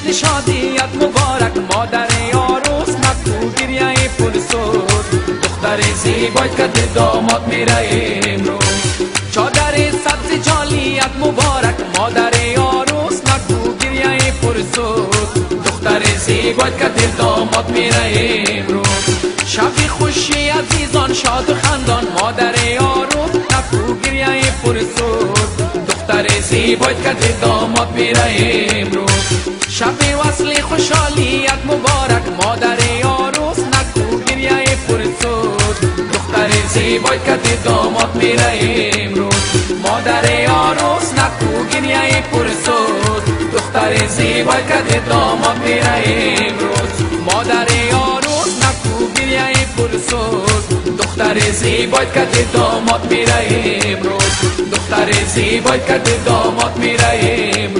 فصل شادیت مبارک مادر عروس نکو گریه پرسود دختر زیبایت که داماد میره امروز چادر سبز جالیت مبارک مادر عروس نکو گریه پرسود دختر زیبایت که داماد میره امروز شب خوشی عزیزان شاد و خندان مادر عروس نکو گریه پرسود دختر زیبایت که داماد میره امروز شب وصل خوشحالیت مبارک مادر عروس نکو گریه پرسود دختر زیبایت که داماد میره امروز مادر عروس نکو گریه پرسود دختر زیبایت که داماد میره امروز مادر عروس نکو گریه پرسود دختر زیبایت که داماد میره امروز دختر زیبایت که داماد میره امروز